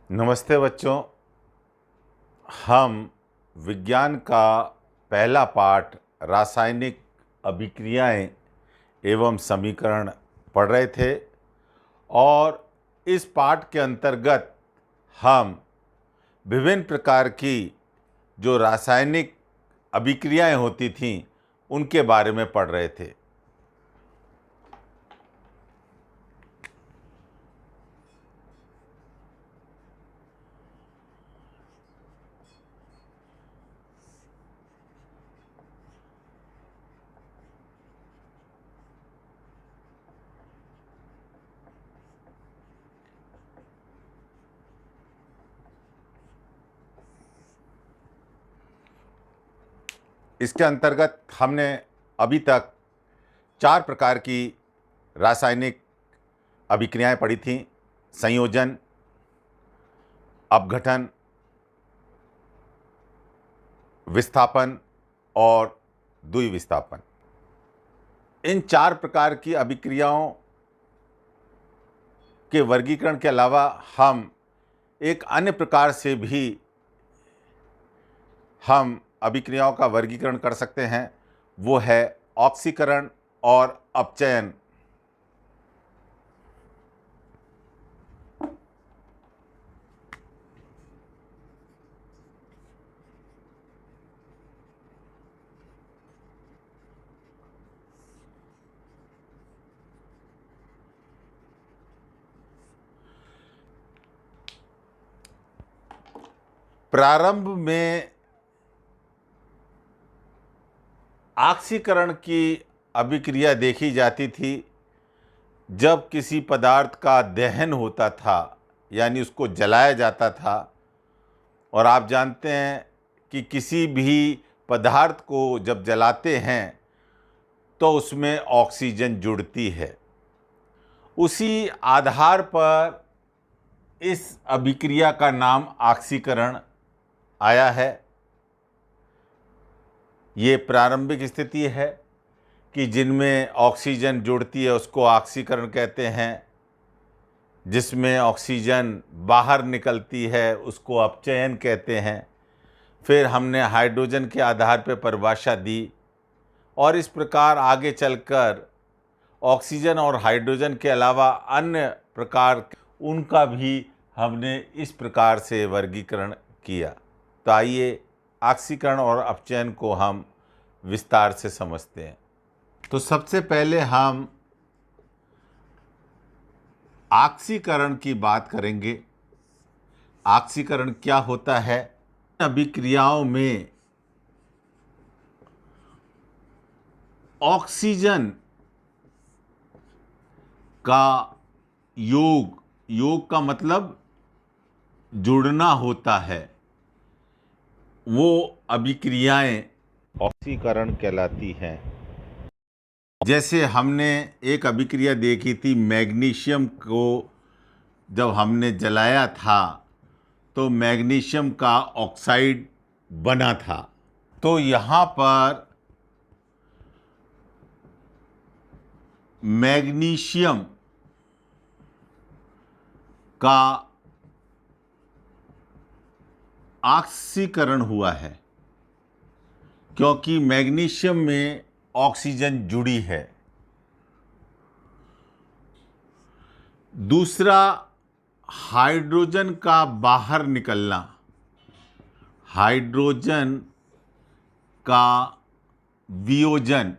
नमस्ते बच्चों। हम विज्ञान का पहला पाठ रासायनिक अभिक्रियाएं एवं समीकरण पढ़ रहे थे और इस पाठ के अंतर्गत हम विभिन्न प्रकार की जो रासायनिक अभिक्रियाएं होती थीं उनके बारे में पढ़ रहे थे। इसके अंतर्गत हमने अभी तक 4 प्रकार की रासायनिक अभिक्रियाएं पढ़ी थीं: संयोजन, अपघटन, विस्थापन और द्विविस्थापन। इन 4 प्रकार की अभिक्रियाओं के वर्गीकरण के अलावा हम एक अन्य प्रकार से भी हम अभिक्रियाओं का वर्गीकरण कर सकते हैं, वो है ऑक्सीकरण और अपचयन। प्रारंभ में ऑक्सीकरण की अभिक्रिया देखी जाती थी जब किसी पदार्थ का दहन होता था, यानी उसको जलाया जाता था। और आप जानते हैं कि किसी भी पदार्थ को जब जलाते हैं तो उसमें ऑक्सीजन जुड़ती है। उसी आधार पर इस अभिक्रिया का नाम ऑक्सीकरण आया है। ये प्रारंभिक स्थिति है कि जिनमें ऑक्सीजन जुड़ती है उसको ऑक्सीकरण कहते हैं, जिसमें ऑक्सीजन बाहर निकलती है उसको अपचयन कहते हैं। फिर हमने हाइड्रोजन के आधार पर परिभाषा दी और इस प्रकार आगे चलकर ऑक्सीजन और हाइड्रोजन के अलावा अन्य प्रकार उनका भी हमने इस प्रकार से वर्गीकरण किया। तो आइए ऑक्सीकरण और अपचयन को हम विस्तार से समझते हैं। तो सबसे पहले हम ऑक्सीकरण की बात करेंगे। ऑक्सीकरण क्या होता है? अभिक्रियाओं में ऑक्सीजन का योग का मतलब जुड़ना होता है, वो अभिक्रियाएं ऑक्सीकरण कहलाती हैं। जैसे हमने एक अभिक्रिया देखी थी, मैग्नीशियम को जब हमने जलाया था तो मैग्नीशियम का ऑक्साइड बना था। तो यहाँ पर मैग्नीशियम का ऑक्सीकरण हुआ है क्योंकि मैग्नीशियम में ऑक्सीजन जुड़ी है। दूसरा, हाइड्रोजन का बाहर निकलना, हाइड्रोजन का वियोजन,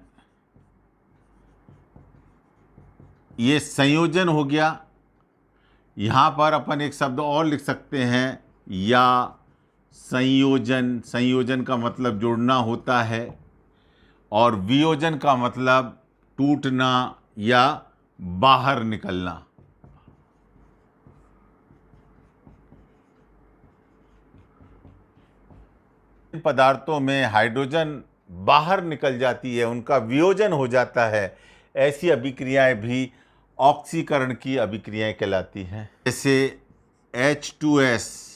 ये संयोजन हो गया। यहाँ पर अपन एक शब्द और लिख सकते हैं, या संयोजन। संयोजन का मतलब जोड़ना होता है और वियोजन का मतलब टूटना या बाहर निकलना। इन पदार्थों में हाइड्रोजन बाहर निकल जाती है, उनका वियोजन हो जाता है। ऐसी अभिक्रियाएं भी ऑक्सीकरण की अभिक्रियाएं कहलाती हैं। जैसे H2S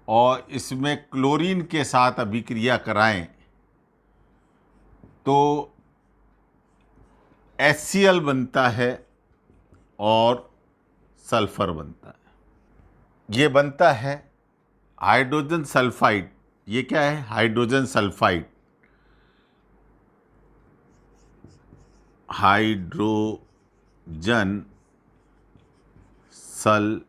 और इसमें क्लोरीन के साथ अभिक्रिया कराएं तो HCl बनता है और सल्फर बनता है। ये बनता है हाइड्रोजन सल्फाइड। ये क्या है? Hydrogen sulphide. Hydrogen sulphide.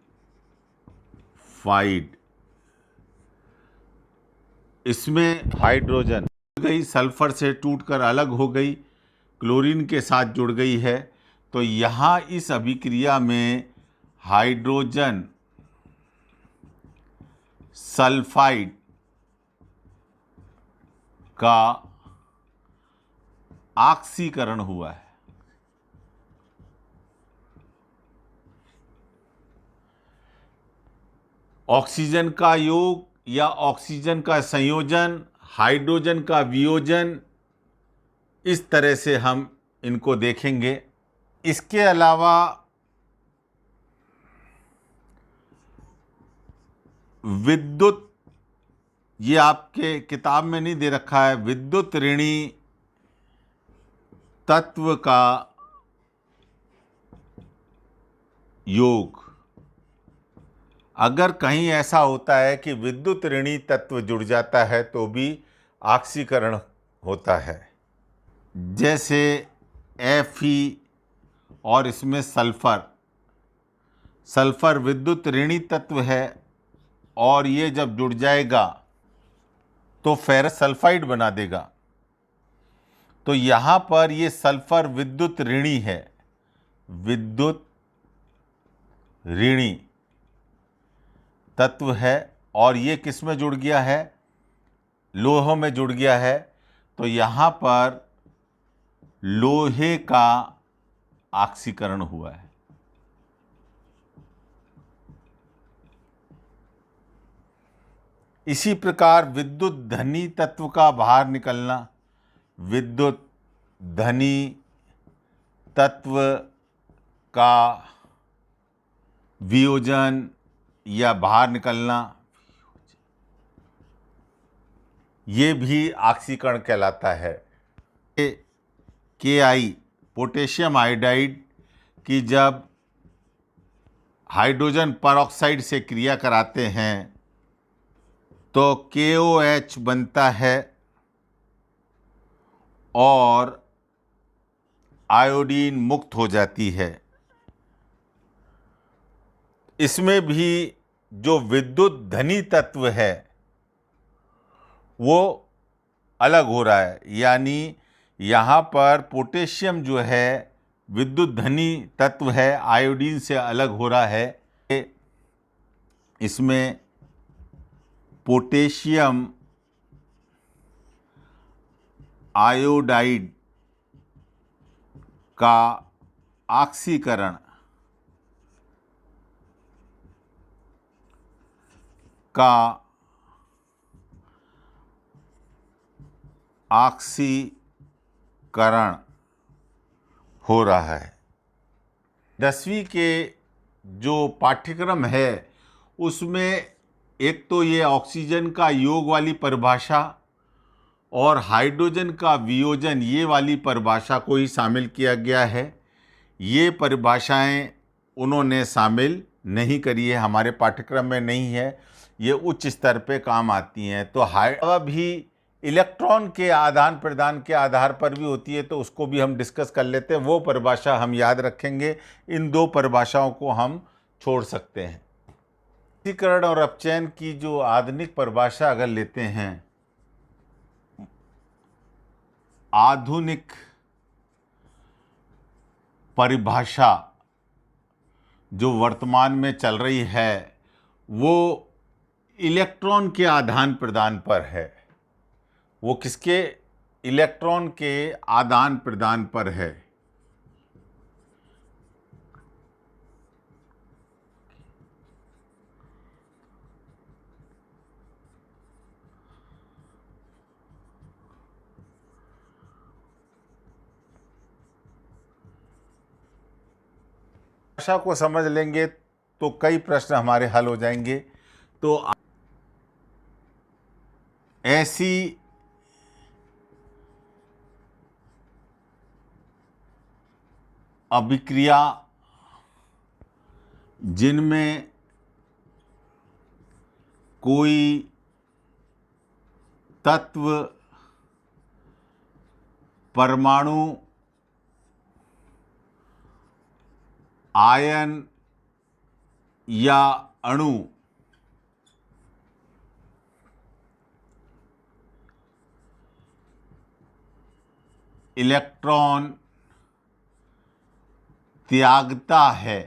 इसमें हाइड्रोजन गई, सल्फर से टूटकर अलग हो गई, क्लोरीन के साथ जुड़ गई है। तो यहाँ इस अभिक्रिया में हाइड्रोजन सल्फाइड का ऑक्सीकरण हुआ है। ऑक्सीजन का योग या ऑक्सीजन का संयोजन, हाइड्रोजन का वियोजन, इस तरह से हम इनको देखेंगे। इसके अलावा विद्युत, ये आपके किताब में नहीं दे रखा है, विद्युत ऋणी तत्व का योग। अगर कहीं ऐसा होता है कि विद्युत ऋणी तत्व जुड़ जाता है तो भी ऑक्सीकरण होता है। जैसे Fe और इसमें सल्फर। सल्फर विद्युत ऋणी तत्व है और ये जब जुड़ जाएगा तो फेरस सल्फाइड बना देगा। तो यहाँ पर ये सल्फर विद्युत ऋणी है, विद्युत ऋणी तत्व है, और ये किस में जुड़ गया है? लोह में जुड़ गया है। तो यहाँ पर लोहे का ऑक्सीकरण हुआ है। इसी प्रकार विद्युत धनी तत्व का बाहर निकलना, विद्युत धनी तत्व का वियोजन या बाहर निकलना, ये भी ऑक्सीकरण कहलाता है। KI पोटेशियम आयोडाइड की जब हाइड्रोजन परऑक्साइड से क्रिया कराते हैं तो KOH बनता है और आयोडीन मुक्त हो जाती है। इसमें भी जो विद्युत धनी तत्व है वो अलग हो रहा है, यानी यहाँ पर पोटेशियम जो है विद्युत धनी तत्व है, आयोडीन से अलग हो रहा है। इसमें पोटेशियम आयोडाइड का ऑक्सीकरण का ऑक्सीकरण हो रहा है। 10वीं के जो पाठ्यक्रम है उसमें एक तो ये ऑक्सीजन का योग वाली परिभाषा और हाइड्रोजन का वियोजन, ये वाली परिभाषा को ही शामिल किया गया है। ये परिभाषाएं उन्होंने शामिल नहीं करी है, हमारे पाठ्यक्रम में नहीं है, ये उच्च स्तर पे काम आती हैं। तो भी इलेक्ट्रॉन के आदान प्रदान के आधार पर भी होती है, तो उसको भी हम डिस्कस कर लेते हैं। वो परिभाषा हम याद रखेंगे, इन दो परिभाषाओं को हम छोड़ सकते हैं। ऑक्सीकरण और अपचयन की जो आधुनिक परिभाषा अगर लेते हैं, आधुनिक परिभाषा जो वर्तमान में चल रही है वो इलेक्ट्रॉन के आदान प्रदान पर है। वो किसके? इलेक्ट्रॉन के आदान प्रदान पर है। भाषा को समझ लेंगे तो कई प्रश्न हमारे हल हो जाएंगे। तो ऐसी अभिक्रिया जिनमें कोई तत्व परमाणु आयन या अणु इलेक्ट्रॉन त्यागता है,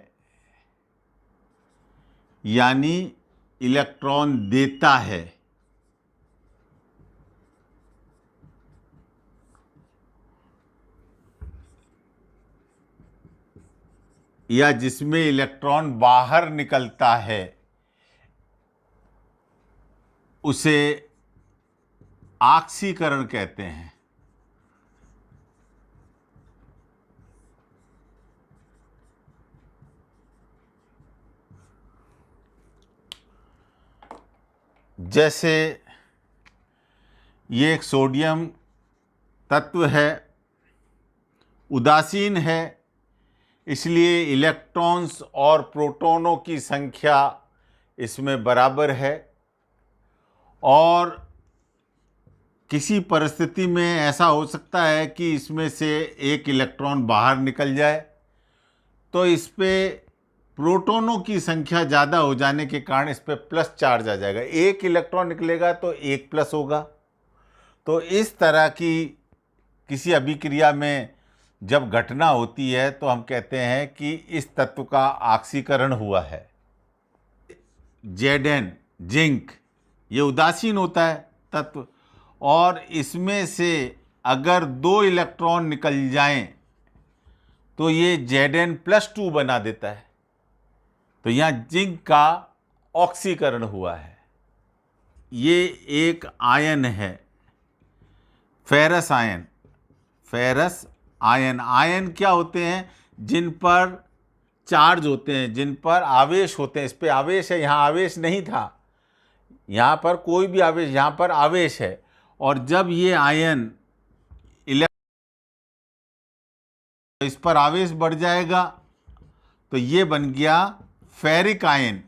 यानी इलेक्ट्रॉन देता है, या जिसमें इलेक्ट्रॉन बाहर निकलता है, उसे ऑक्सीकरण कहते हैं। जैसे ये एक सोडियम तत्व है, उदासीन है, इसलिए इलेक्ट्रॉन्स और प्रोटॉनों की संख्या इसमें बराबर है, और किसी परिस्थिति में ऐसा हो सकता है कि इसमें से एक इलेक्ट्रॉन बाहर निकल जाए, तो इस पे प्रोटॉनों की संख्या ज़्यादा हो जाने के कारण इस पे प्लस चार्ज आ जाएगा। एक इलेक्ट्रॉन निकलेगा तो एक प्लस होगा। तो इस तरह की किसी अभिक्रिया में जब घटना होती है तो हम कहते हैं कि इस तत्व का ऑक्सीकरण हुआ है। Zn जिंक, ये उदासीन होता है तत्व, और इसमें से अगर 2 इलेक्ट्रॉन निकल जाएं तो ये Zn+2 बना देता है। तो यहाँ जिंक का ऑक्सीकरण हुआ है। ये एक आयन है, ferrous ion. Ferrous ion, ion क्या होते हैं? जिन पर चार्ज होते हैं, जिन पर आवेश होते हैं। इस पे आवेश है, यहाँ आवेश नहीं था, यहाँ पर कोई भी आवेश, यहाँ पर आवेश है। और जब ये आयन इस पर आवेश बढ़ जाएगा तो ये बन गया फेरिक आयन।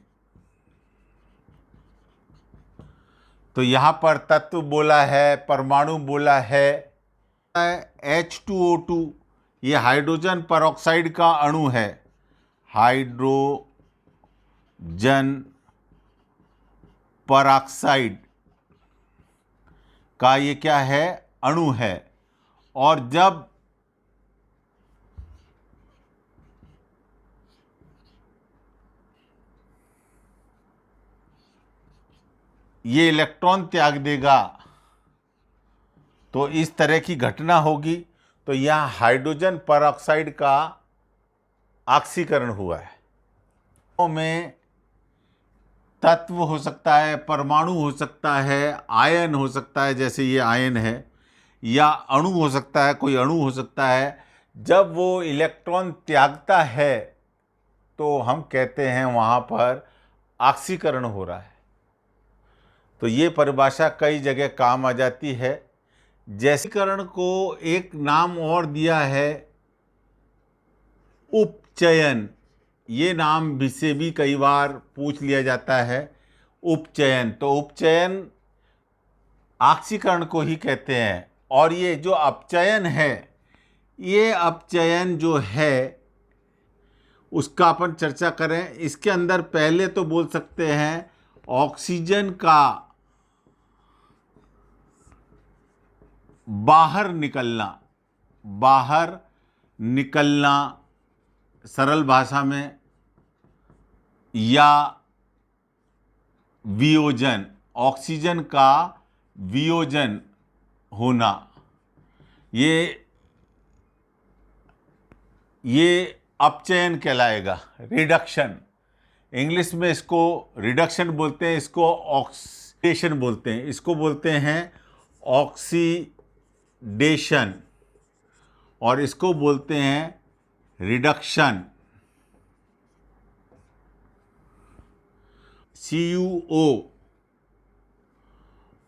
तो यहाँ पर तत्व बोला है, परमाणु बोला है H2O2, ये हाइड्रोजन परऑक्साइड का अणु है। हाइड्रोजन परऑक्साइड का ये क्या है? अणु है। और जब ये इलेक्ट्रॉन त्याग देगा तो इस तरह की घटना होगी। तो यहाँ हाइड्रोजन परऑक्साइड का ऑक्सीकरण हुआ है। में तत्व हो सकता है, परमाणु हो सकता है, आयन हो सकता है, जैसे ये आयन है, या अणु हो सकता है, कोई अणु हो सकता है। जब वो इलेक्ट्रॉन त्यागता है तो हम कहते हैं वहाँ पर ऑक्सीकरण हो रहा है। तो ये परिभाषा कई जगह काम आ जाती है। जैसीकरण को एक नाम और दिया है उपचयन। ये नाम भी से भी कई बार पूछ लिया जाता है, उपचयन। तो उपचयन ऑक्सीकरण को ही कहते हैं। और ये जो अपचयन है, ये अपचयन जो है उसका अपन चर्चा करें। इसके अंदर पहले तो बोल सकते हैं ऑक्सीजन का बाहर निकलना सरल भाषा में, या वियोजन, ऑक्सीजन का वियोजन होना, ये अपचयन कहलाएगा। रिडक्शन, इंग्लिश में इसको रिडक्शन बोलते हैं, इसको ऑक्सीडेशन बोलते हैं, इसको बोलते हैं ऑक्सीडेशन, और इसको बोलते हैं रिडक्शन। CuO,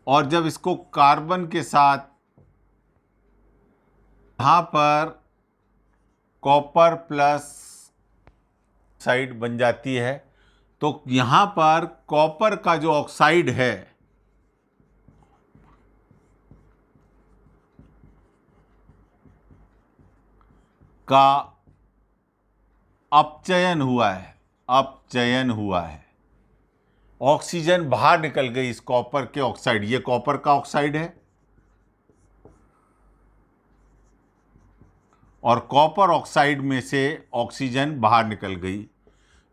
और जब इसको कार्बन के साथ यहाँ पर कॉपर प्लस साइड बन जाती है तो यहाँ पर कॉपर का जो ऑक्साइड है का अपचयन हुआ है, अपचयन हुआ है। ऑक्सीजन बाहर निकल गई इस कॉपर के ऑक्साइड, ये कॉपर का ऑक्साइड है और कॉपर ऑक्साइड में से ऑक्सीजन बाहर निकल गई,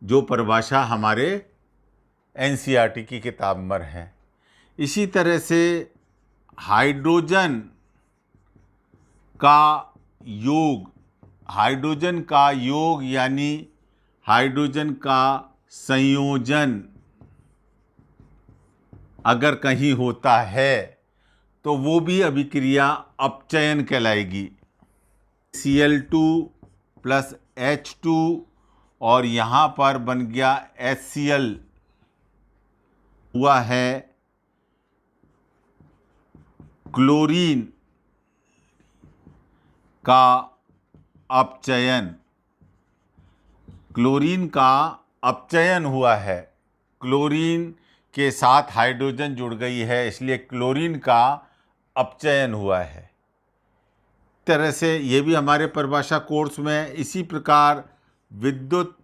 जो परिभाषा हमारे एनसीईआरटी की किताब में है। इसी तरह से हाइड्रोजन का योग, हाइड्रोजन का योग यानी हाइड्रोजन का संयोजन अगर कहीं होता है तो वो भी अभिक्रिया अपचयन कहलाएगी। Cl2 प्लस H2 और यहाँ पर बन गया HCl हुआ है क्लोरीन का अपचयन, क्लोरीन का अपचयन हुआ है। क्लोरीन के साथ हाइड्रोजन जुड़ गई है, इसलिए क्लोरीन का अपचयन हुआ है। तरह से ये भी हमारे परिभाषा कोर्स में इसी प्रकार विद्युत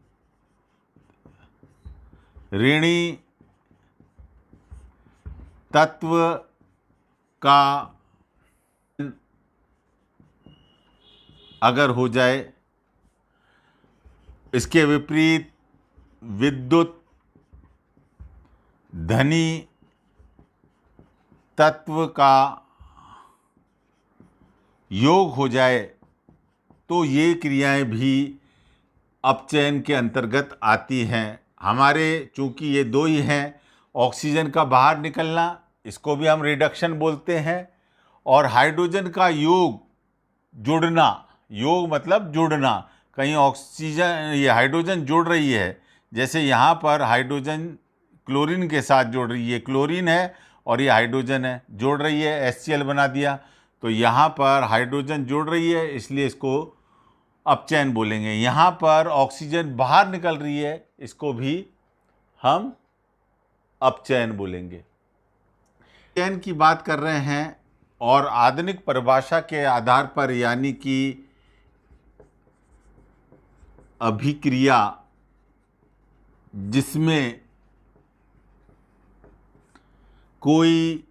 ऋणी तत्व का अगर हो जाए, इसके विपरीत विद्युत धनी तत्व का योग हो जाए तो ये क्रियाएं भी अपचयन के अंतर्गत आती हैं। हमारे चूंकि ये दो ही हैं, ऑक्सीजन का बाहर निकलना इसको भी हम रिडक्शन बोलते हैं, और हाइड्रोजन का योग जुड़ना, योग मतलब जुड़ना, कहीं ऑक्सीजन ये हाइड्रोजन जुड़ रही है, जैसे यहाँ पर हाइड्रोजन क्लोरीन के साथ जुड़ रही है, क्लोरीन है और ये हाइड्रोजन है, जोड़ रही है, HCl बना दिया, तो यहाँ पर हाइड्रोजन जुड़ रही है इसलिए इसको अपचयन बोलेंगे। यहाँ पर ऑक्सीजन बाहर निकल रही है, इसको भी हम अपचयन बोलेंगे। अपचयन की बात कर रहे हैं और आधुनिक परिभाषा के आधार पर, यानी कि अभिक्रिया जिसमें कोई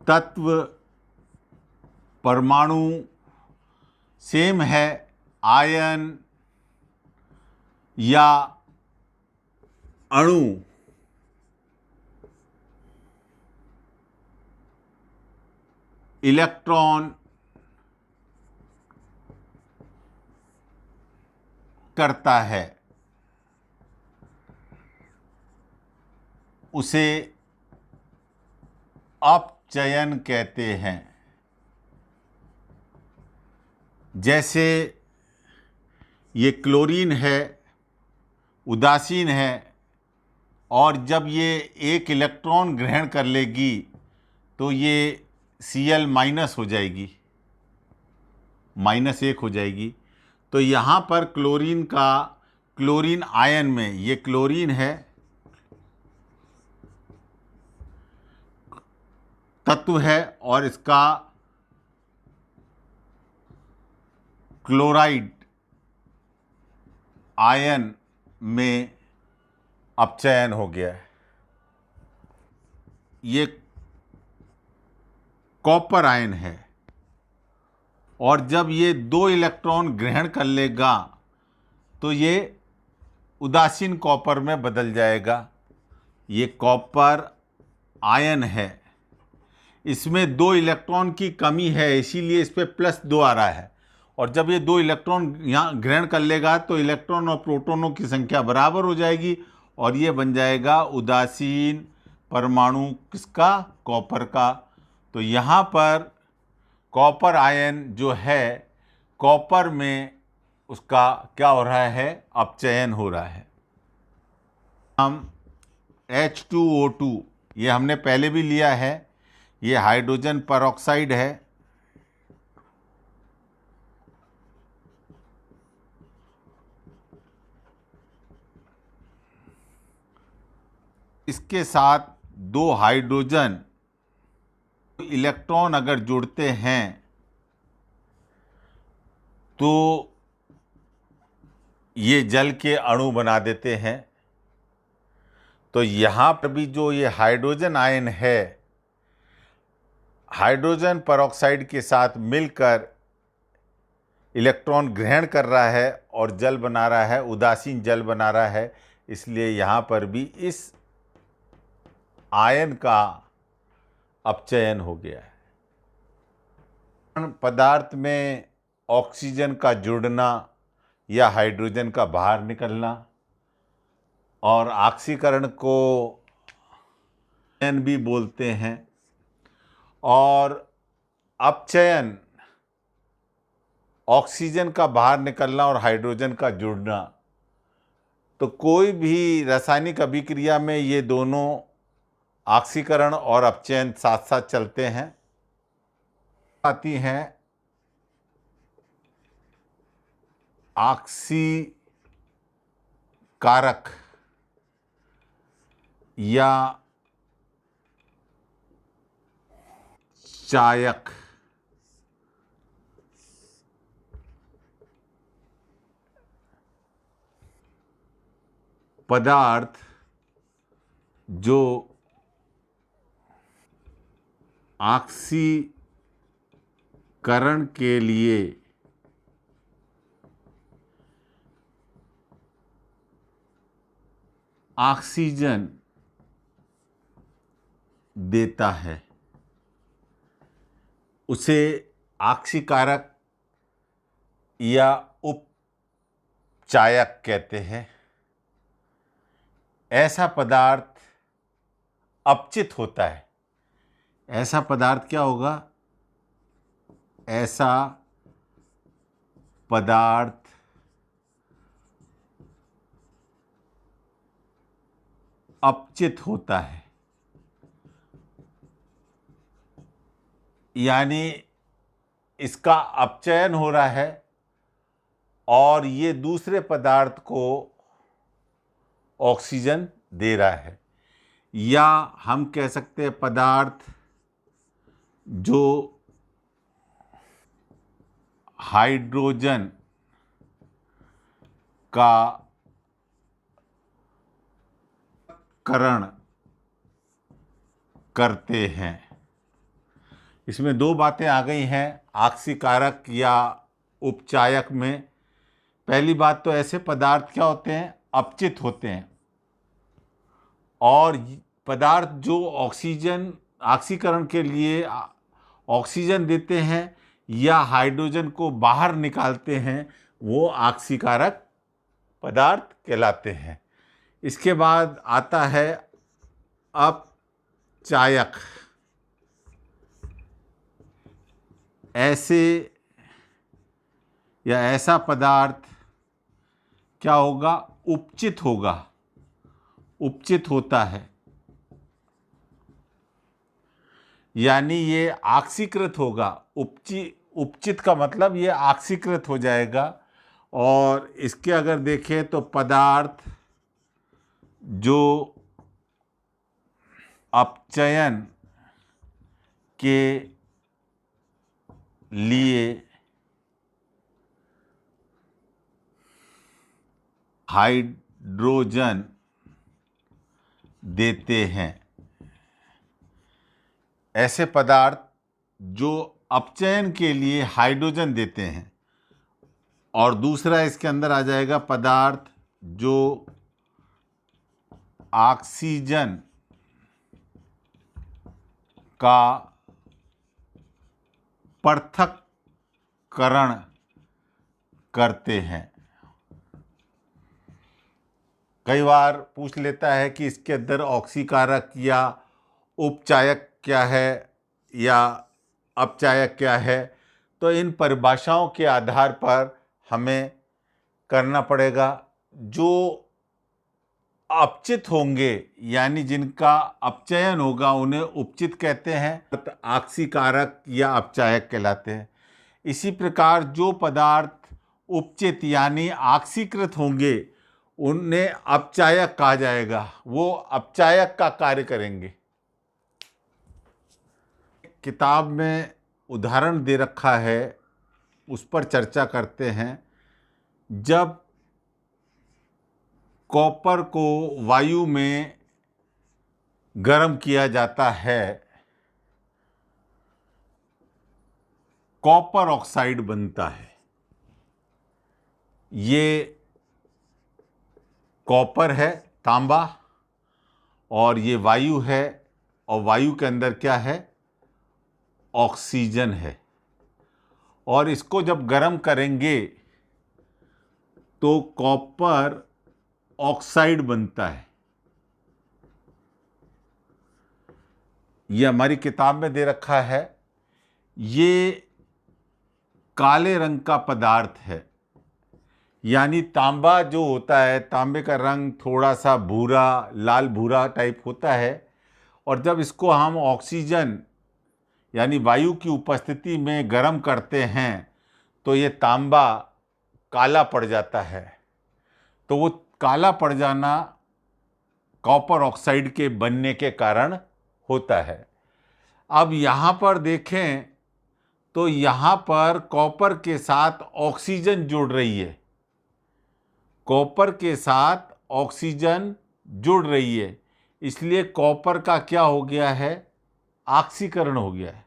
तत्व परमाणु सेम है, आयन या अणु इलेक्ट्रॉन करता है, उसे अपचयन कहते हैं। जैसे ये क्लोरीन है, उदासीन है, और जब ये एक इलेक्ट्रॉन ग्रहण कर लेगी तो ये Cl माइनस हो जाएगी, -1 हो जाएगी। तो यहाँ पर क्लोरीन का, क्लोरीन आयन में ये क्लोरीन है, तत्व है, और इसका क्लोराइड आयन में अपचयन हो गया है। ये कॉपर आयन है, और जब ये 2 इलेक्ट्रॉन ग्रहण कर लेगा तो ये उदासीन कॉपर में बदल जाएगा। ये कॉपर आयन है, इसमें 2 इलेक्ट्रॉन की कमी है, इसीलिए इस पे +2 आ रहा है, और जब ये 2 इलेक्ट्रॉन यहाँ ग्रहण कर लेगा तो इलेक्ट्रॉन और प्रोटॉनों की संख्या बराबर हो जाएगी और ये बन जाएगा उदासीन परमाणु, किसका? कॉपर का। तो यहाँ पर कॉपर आयन जो है, कॉपर में उसका क्या हो रहा है? अपचयन हो रहा है। हम H2O2 ये हमने पहले भी लिया है, ये हाइड्रोजन परऑक्साइड है, इसके साथ दो हाइड्रोजन इलेक्ट्रॉन अगर जुड़ते हैं तो ये जल के अणु बना देते हैं। तो यहाँ पर भी जो ये हाइड्रोजन आयन है, हाइड्रोजन परऑक्साइड के साथ मिलकर इलेक्ट्रॉन ग्रहण कर रहा है और जल बना रहा है, उदासीन जल बना रहा है। इसलिए यहाँ पर भी इस आयन का अपचयन हो गया है। पदार्थ में ऑक्सीजन का जुड़ना या हाइड्रोजन का बाहर निकलना, और ऑक्सीकरण को अपचयन भी बोलते हैं। और अपचयन ऑक्सीजन का बाहर निकलना और हाइड्रोजन का जुड़ना। तो कोई भी रासायनिक अभिक्रिया में ये दोनों ऑक्सीकरण और अपचयन साथ साथ चलते हैं। आती हैं ऑक्सीकारक या चायक। पदार्थ जो ऑक्सीकरण के लिए ऑक्सीजन देता है उसे ऑक्सीकारक या उपचायक कहते हैं। ऐसा पदार्थ अपचित होता है। ऐसा पदार्थ क्या होगा? ऐसा पदार्थ अपचित होता है, यानी इसका अपचयन हो रहा है और ये दूसरे पदार्थ को ऑक्सीजन दे रहा है। या हम कह सकते हैं पदार्थ जो हाइड्रोजन का करण करते हैं। इसमें दो बातें आ गई हैं ऑक्सीकारक या उपचायक में। पहली बात तो ऐसे पदार्थ क्या होते हैं? अपचित होते हैं। और पदार्थ जो ऑक्सीजन ऑक्सीकरण के लिए ऑक्सीजन देते हैं या हाइड्रोजन को बाहर निकालते हैं, वो ऑक्सीकारक पदार्थ कहलाते हैं। इसके बाद आता है अपचायक। ऐसे या ऐसा पदार्थ क्या होगा? उपचित होगा, उपचित होता है, यानी ये ऑक्सीकृत होगा। उपचित का मतलब ये ऑक्सीकृत हो जाएगा। और इसके अगर देखें तो पदार्थ जो अपचयन के लिए हाइड्रोजन देते हैं, ऐसे पदार्थ जो अपचयन के लिए हाइड्रोजन देते हैं। और दूसरा इसके अंदर आ जाएगा पदार्थ जो ऑक्सीजन का पृथक्करण करते हैं। कई बार पूछ लेता है कि इसके अंदर ऑक्सीकारक या उपचायक क्या है या अपचायक क्या है। तो इन परिभाषाओं के आधार पर हमें करना पड़ेगा। जो अपचित होंगे यानी जिनका अपचयन होगा उन्हें उपचित कहते हैं, ऑक्सीकारक या अपचायक कहलाते हैं। इसी प्रकार जो पदार्थ उपचित यानी ऑक्सीकृत होंगे उन्हें अपचायक कहा जाएगा, वो अपचायक का कार्य करेंगे। किताब में उदाहरण दे रखा है, उस पर चर्चा करते हैं। जब कॉपर को वायु में गर्म किया जाता है, कॉपर ऑक्साइड बनता है। ये कॉपर है, तांबा, और ये वायु है, और वायु के अंदर क्या है? ऑक्सीजन है। और इसको जब गर्म करेंगे तो कॉपर ऑक्साइड बनता है। ये हमारी किताब में दे रखा है। ये काले रंग का पदार्थ है, यानी तांबा जो होता है, तांबे का रंग थोड़ा सा भूरा, लाल भूरा टाइप होता है। और जब इसको हम ऑक्सीजन यानी वायु की उपस्थिति में गर्म करते हैं तो ये तांबा काला पड़ जाता है। तो वो काला पड़ जाना कॉपर ऑक्साइड के बनने के कारण होता है। अब यहाँ पर देखें तो यहाँ पर कॉपर के साथ ऑक्सीजन जुड़ रही है, कॉपर के साथ ऑक्सीजन जुड़ रही है, इसलिए कॉपर का क्या हो गया है? ऑक्सीकरण हो गया है।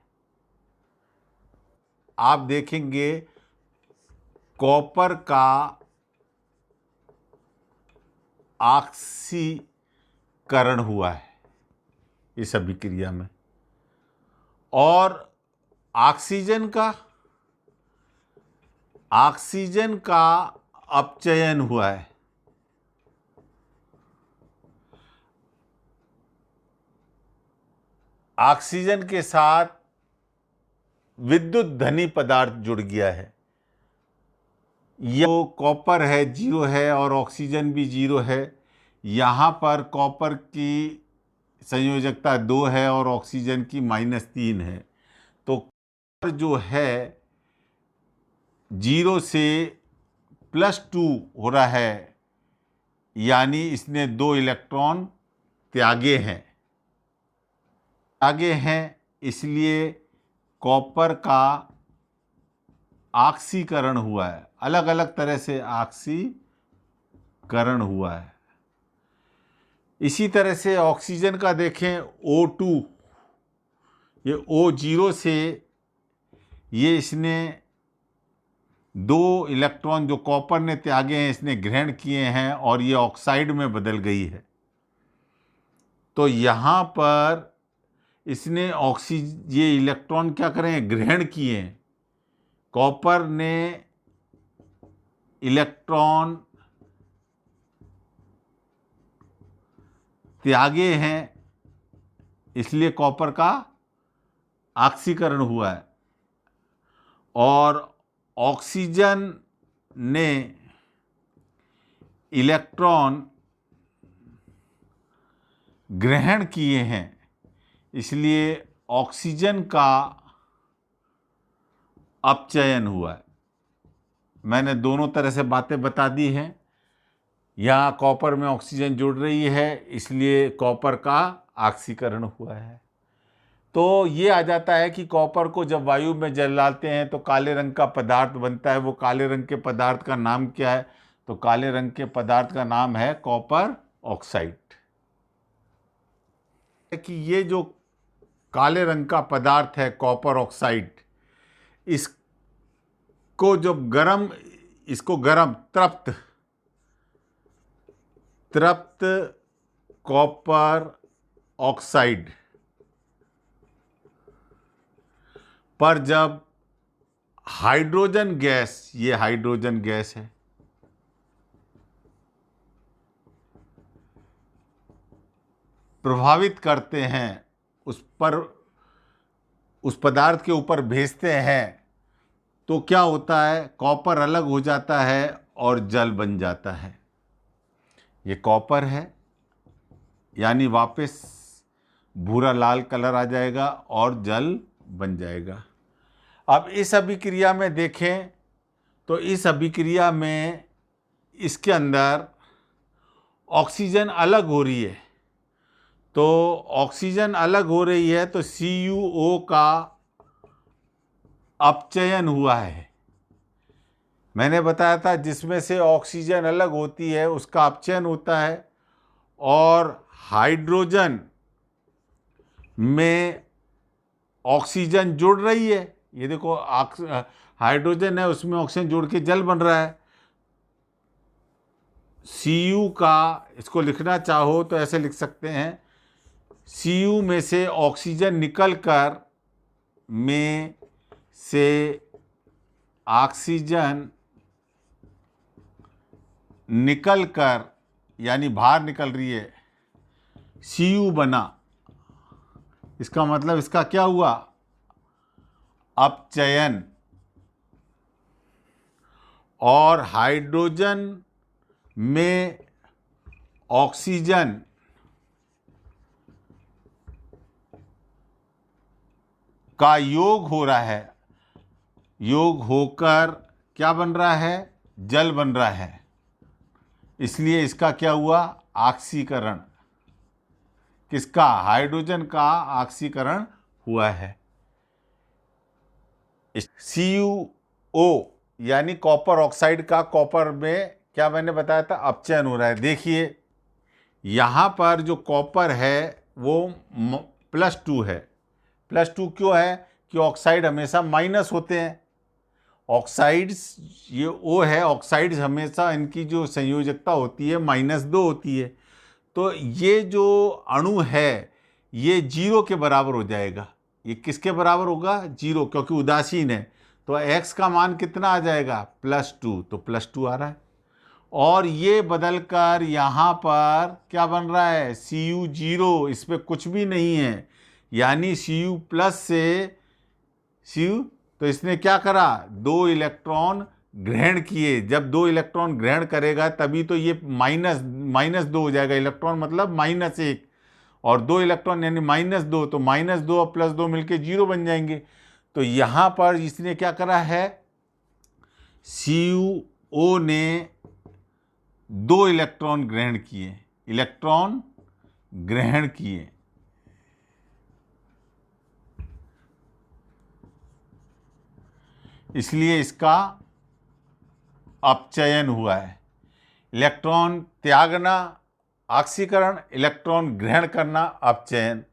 आप देखेंगे कॉपर का ऑक्सीकरण हुआ है इस अभिक्रिया में, और ऑक्सीजन का अपचयन हुआ है। ऑक्सीजन के साथ विद्युत धनी पदार्थ जुड़ गया है। ये कॉपर है 0 है और ऑक्सीजन भी 0 है। यहाँ पर कॉपर की संयोजकता 2 है और ऑक्सीजन की -3 है। तो कॉपर जो है 0 से +2 हो रहा है, यानी इसने 2 इलेक्ट्रॉन त्यागे हैं, इसलिए कॉपर का ऑक्सीकरण हुआ है। अलग अलग तरह से ऑक्सीकरण हुआ है। इसी तरह से ऑक्सीजन का देखें, O2, ये O0 से ये इसने 2 इलेक्ट्रॉन जो कॉपर ने त्यागे हैं इसने ग्रहण किए हैं और ये ऑक्साइड में बदल गई है। तो यहाँ पर इसने ये इलेक्ट्रॉन क्या करें? ग्रहण किए हैं। कॉपर ने इलेक्ट्रॉन त्यागे हैं, इसलिए कॉपर का ऑक्सीकरण हुआ है। और ऑक्सीजन ने इलेक्ट्रॉन ग्रहण किए हैं, इसलिए ऑक्सीजन का अपचयन हुआ है। मैंने दोनों तरह से बातें बता दी हैं। यहाँ कॉपर में ऑक्सीजन जुड़ रही है, इसलिए कॉपर का ऑक्सीकरण हुआ है। तो ये आ जाता है कि कॉपर को जब वायु में जलाते हैं तो काले रंग का पदार्थ बनता है। वो काले रंग के पदार्थ का नाम क्या है? तो काले रंग के पदार्थ का नाम है कॉपर ऑक्साइड। कि ये जो काले रंग का पदार्थ है कॉपर ऑक्साइड, इसको जब तृप्त कॉपर ऑक्साइड पर जब हाइड्रोजन गैस, ये हाइड्रोजन गैस है, प्रभावित करते हैं, उस पदार्थ के ऊपर भेजते हैं, तो क्या होता है? कॉपर अलग हो जाता है और जल बन जाता है। ये कॉपर है, यानी वापस भूरा लाल कलर आ जाएगा और जल बन जाएगा। अब इस अभिक्रिया में देखें तो इस अभिक्रिया में इसके अंदर ऑक्सीजन अलग हो रही है, तो ऑक्सीजन अलग हो रही है तो CuO का अपचयन हुआ है। मैंने बताया था जिसमें से ऑक्सीजन अलग होती है उसका अपचयन होता है, और हाइड्रोजन में ऑक्सीजन जुड़ रही है। ये देखो हाइड्रोजन है, उसमें ऑक्सीजन जुड़ के जल बन रहा है। Cu का, इसको लिखना चाहो तो ऐसे लिख सकते हैं, Cu में से ऑक्सीजन निकलकर में से ऑक्सीजन निकलकर, यानी बाहर निकल रही है, Cu बना। इसका मतलब इसका क्या हुआ? अपचयन। और हाइड्रोजन में ऑक्सीजन का योग हो रहा है, योग होकर क्या बन रहा है? जल बन रहा है। इसलिए इसका क्या हुआ? ऑक्सीकरण। किसका? हाइड्रोजन का ऑक्सीकरण हुआ है। CuO यानी कॉपर ऑक्साइड का, कॉपर में क्या मैंने बताया था? अपचयन हो रहा है। देखिए यहाँ पर जो कॉपर है वो +2 है। +2 क्यों है? कि ऑक्साइड हमेशा माइनस होते हैं। ऑक्साइड्स, ये O है, ऑक्साइड्स हमेशा इनकी जो संयोजकता होती है -2 होती है। तो ये जो अणु है ये 0 के बराबर हो जाएगा। ये किसके बराबर होगा? 0, क्योंकि उदासीन है। तो x का मान कितना आ जाएगा? +2। तो +2 आ रहा है। और ये बदलकर यहाँ पर क्या बन रहा है? Cu0, इस पर कुछ भी नहीं है, यानी Cu+ से Cu, तो इसने क्या करा? 2 इलेक्ट्रॉन ग्रहण किए। जब 2 इलेक्ट्रॉन ग्रहण करेगा तभी तो ये -2 हो जाएगा। इलेक्ट्रॉन मतलब -1, और 2 इलेक्ट्रॉन यानी -2, तो -2 और +2 मिलके 0 बन जाएंगे। तो यहाँ पर इसने क्या करा है? CuO ने 2 इलेक्ट्रॉन ग्रहण किए, इलेक्ट्रॉन ग्रहण किए। इसलिए इसका अपचयन हुआ है। इलेक्ट्रॉन त्यागना ऑक्सीकरण, इलेक्ट्रॉन ग्रहण करना अपचयन।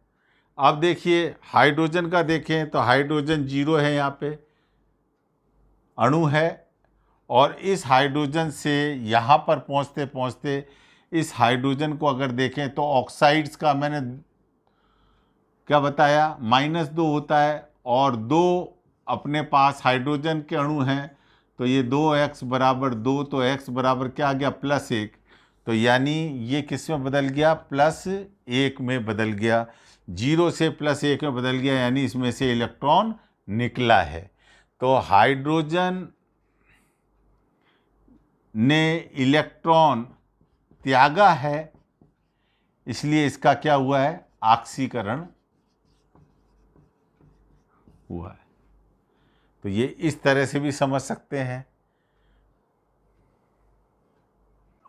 अब देखिए हाइड्रोजन का देखें तो हाइड्रोजन 0 है, यहाँ पे अणु है, और इस हाइड्रोजन से यहाँ पर पहुँचते पहुँचते इस हाइड्रोजन को अगर देखें तो ऑक्साइड्स का मैंने क्या बताया? -2 होता है, और 2 अपने पास हाइड्रोजन के अणु हैं, तो ये 2x बराबर 2, तो x बराबर क्या आ गया? +1। तो यानी ये किस में बदल गया? +1 में बदल गया। 0 से +1 में बदल गया, यानी इसमें से इलेक्ट्रॉन निकला है। तो हाइड्रोजन ने इलेक्ट्रॉन त्यागा है, इसलिए इसका क्या हुआ है? ऑक्सीकरण हुआ है। तो ये इस तरह से भी समझ सकते हैं।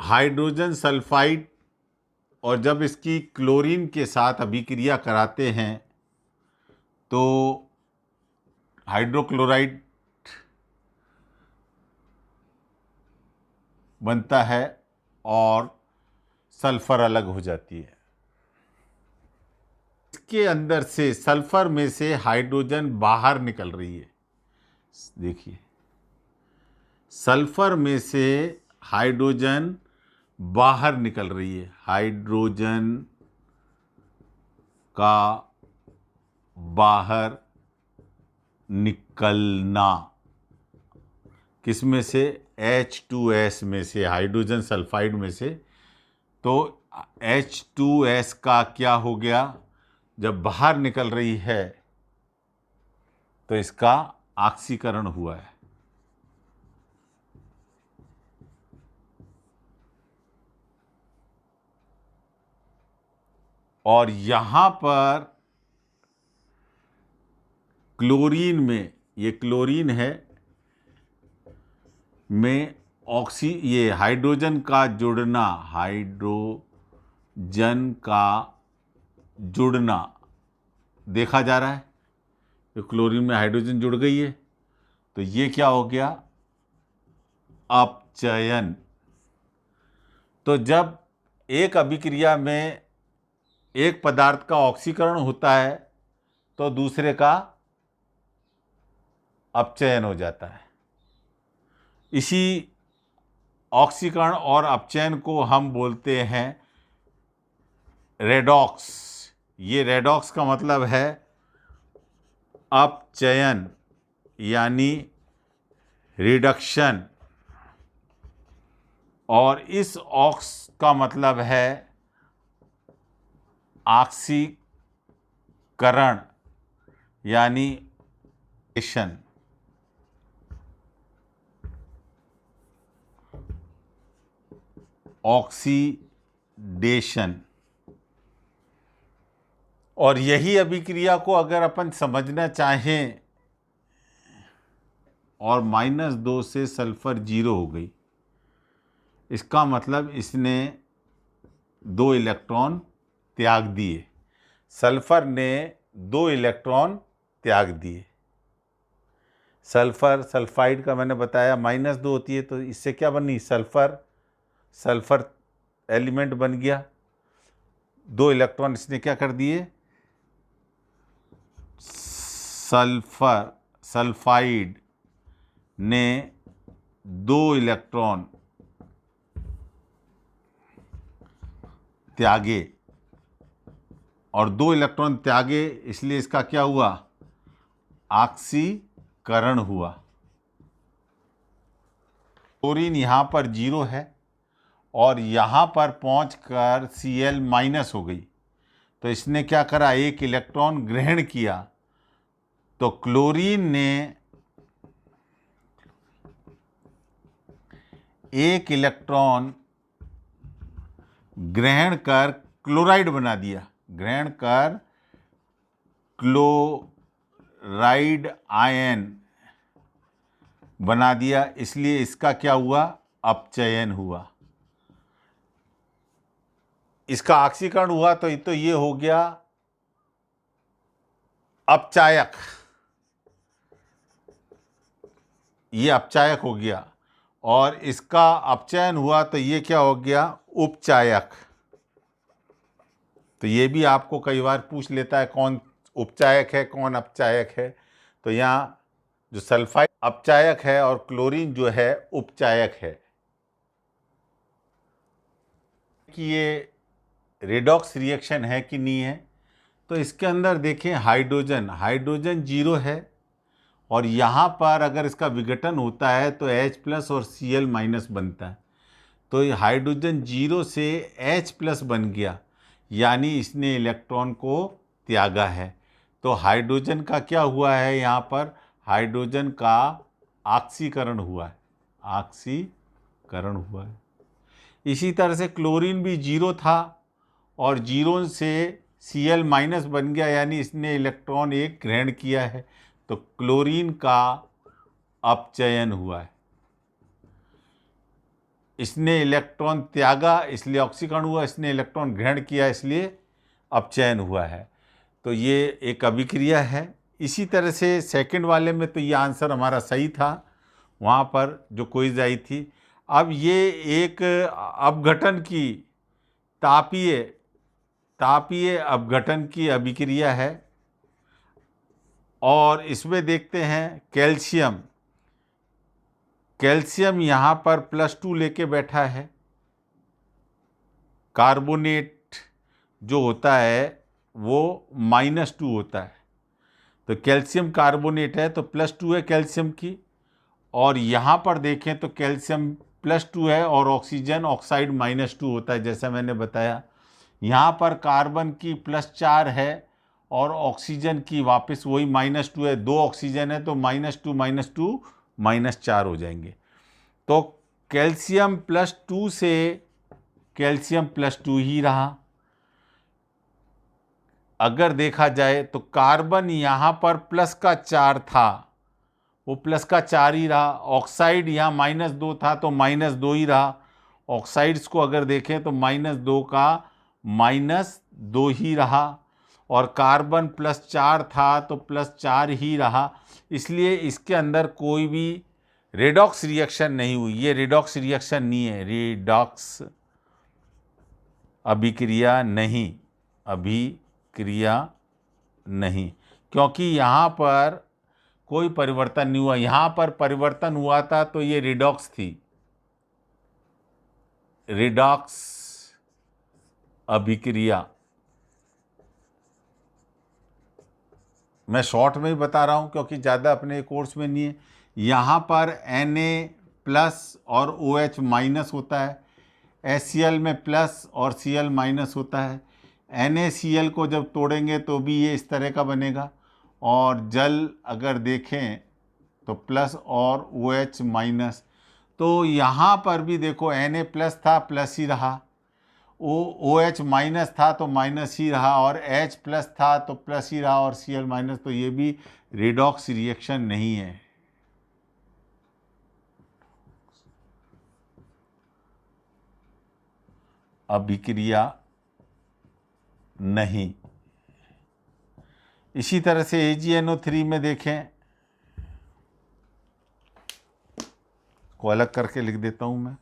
हाइड्रोजन सल्फाइड, और जब इसकी क्लोरीन के साथ अभिक्रिया कराते हैं तो हाइड्रोक्लोराइड बनता है और सल्फर अलग हो जाती है। इसके अंदर से सल्फर में से हाइड्रोजन बाहर निकल रही है। देखिए सल्फर में से हाइड्रोजन बाहर निकल रही है। हाइड्रोजन का बाहर निकलना किस में से? H2S में से, हाइड्रोजन सल्फाइड में से। तो H2S का क्या हो गया? जब बाहर निकल रही है तो इसका ऑक्सीकरण हुआ है। और यहाँ पर क्लोरीन में, ये क्लोरीन है, में ये हाइड्रोजन का जुड़ना, हाइड्रोजन जन का जुड़ना देखा जा रहा है। तो क्लोरीन में हाइड्रोजन जुड़ गई है, तो ये क्या हो गया, अपचयन। तो जब एक अभिक्रिया में एक पदार्थ का ऑक्सीकरण होता है तो दूसरे का अपचयन हो जाता है। इसी ऑक्सीकरण और अपचयन को हम बोलते हैं रेडॉक्स। ये रेडॉक्स का मतलब है अपचयन यानी रिडक्शन, और इस ऑक्स का मतलब है ऑक्सीकरण यानी एशन। ऑक्सीडेशन। और यही अभिक्रिया को अगर अपन समझना चाहें, और -2 से सल्फर 0 हो गई, इसका मतलब इसने 2 इलेक्ट्रॉन त्याग दिए। सल्फर ने 2 इलेक्ट्रॉन त्याग दिए। सल्फर सल्फाइड का मैंने बताया -2 होती है, तो इससे क्या बनी, सल्फर एलिमेंट बन गया। 2 इलेक्ट्रॉन इसने क्या कर दिए, सल्फाइड ने 2 इलेक्ट्रॉन त्यागे, और 2 इलेक्ट्रॉन त्यागे इसलिए इसका क्या हुआ, ऑक्सीकरण हुआ। क्लोरीन यहाँ पर 0 है और यहाँ पर पहुँचकर Cl- हो गई, तो इसने क्या करा, 1 इलेक्ट्रॉन ग्रहण किया। तो क्लोरीन ने 1 इलेक्ट्रॉन ग्रहण कर क्लोराइड बना दिया, ग्रहण कर क्लोराइड आयन बना दिया, इसलिए इसका क्या हुआ, अपचयन हुआ। इसका ऑक्सीकरण हुआ तो ये हो गया अपचायक, ये अपचायक हो गया। और इसका अपचयन हुआ तो ये क्या हो गया, उपचायक। तो ये भी आपको कई बार पूछ लेता है कौन उपचायक है कौन अपचायक है। तो यहाँ जो सल्फाइड अपचायक है और क्लोरीन जो है उपचायक है। कि ये रेडॉक्स रिएक्शन है कि नहीं है, तो इसके अंदर देखें हाइड्रोजन 0 है, और यहाँ पर अगर इसका विघटन होता है तो H+ और Cl- बनता है। तो ये हाइड्रोजन 0 से H+ बन गया, यानी इसने इलेक्ट्रॉन को त्यागा है। तो हाइड्रोजन का क्या हुआ है, यहाँ पर हाइड्रोजन का ऑक्सीकरण हुआ है, ऑक्सीकरण हुआ है। इसी तरह से क्लोरीन भी 0 था और 0 से Cl- बन गया, यानी इसने इलेक्ट्रॉन 1 ग्रहण किया है, तो क्लोरीन का अपचयन हुआ है। इसने इलेक्ट्रॉन त्यागा इसलिए ऑक्सीकरण हुआ, इसने इलेक्ट्रॉन ग्रहण किया इसलिए अपचयन हुआ है। तो ये एक अभिक्रिया है। इसी तरह से सेकंड वाले में तो ये आंसर हमारा सही था, वहाँ पर जो क्विज आई थी। अब ये एक अपघटन की तापीय अपघटन की अभिक्रिया है, और इसमें देखते हैं कैल्शियम यहाँ पर +2 लेके बैठा है। कार्बोनेट जो होता है वो -2 होता है, तो कैल्शियम कार्बोनेट है तो +2 है कैल्शियम की। और यहाँ पर देखें तो कैल्शियम +2 है और ऑक्सीजन ऑक्साइड -2 होता है, जैसा मैंने बताया। यहाँ पर कार्बन की +4 है और ऑक्सीजन की वापस वही -2 है, 2 ऑक्सीजन है तो -2 -2 -4 हो जाएंगे। तो कैल्शियम +2 से कैल्शियम +2 ही रहा। अगर देखा जाए तो कार्बन यहाँ पर +4 था, वो +4 ही रहा। ऑक्साइड यहाँ -2 था तो -2 ही रहा। ऑक्साइड्स को अगर देखें तो -2 का -2 ही रहा और कार्बन +4 था तो +4 ही रहा, इसलिए इसके अंदर कोई भी रेडॉक्स रिएक्शन नहीं हुई। ये रेडॉक्स रिएक्शन नहीं है, रेडॉक्स अभिक्रिया नहीं, अभिक्रिया नहीं, क्योंकि यहाँ पर कोई परिवर्तन नहीं हुआ। यहाँ पर परिवर्तन हुआ था तो ये रेडॉक्स थी, रेडॉक्स अभिक्रिया। मैं शॉर्ट में ही बता रहा हूँ क्योंकि ज़्यादा अपने कोर्स में नहीं है। यहाँ पर Na+ और OH- होता है, HCl में प्लस और Cl- होता है। NaCl को जब तोड़ेंगे तो भी ये इस तरह का बनेगा, और जल अगर देखें तो प्लस और OH-। तो यहाँ पर भी देखो Na+ था प्लस ही रहा, OH- था तो माइनस ही रहा, और H+ था तो प्लस ही रहा, और Cl-। तो ये भी रेडॉक्स रिएक्शन नहीं है। अभिक्रिया नहीं। इसी तरह से AgNO3 में देखें, को अलग करके लिख देता हूं मैं,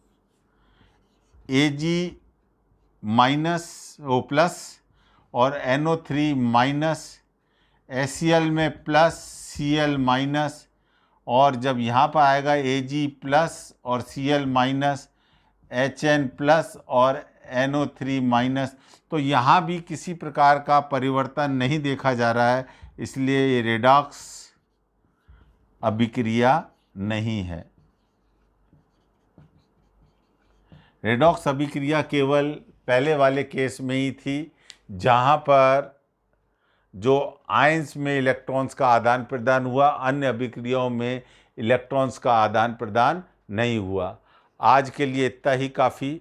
Ag- और NO3-, HCl में प्लस Cl-, और जब यहाँ पर आएगा Ag+ और Cl-, HN+ और NO3-, तो यहाँ भी किसी प्रकार का परिवर्तन नहीं देखा जा रहा है, इसलिए ये रेडॉक्स अभिक्रिया नहीं है। रेडॉक्स अभिक्रिया केवल पहले वाले केस में ही थी, जहाँ पर जो आयंस में इलेक्ट्रॉन्स का आदान प्रदान हुआ, अन्य अभिक्रियाओं में इलेक्ट्रॉन्स का आदान प्रदान नहीं हुआ। आज के लिए इतना ही काफ़ी।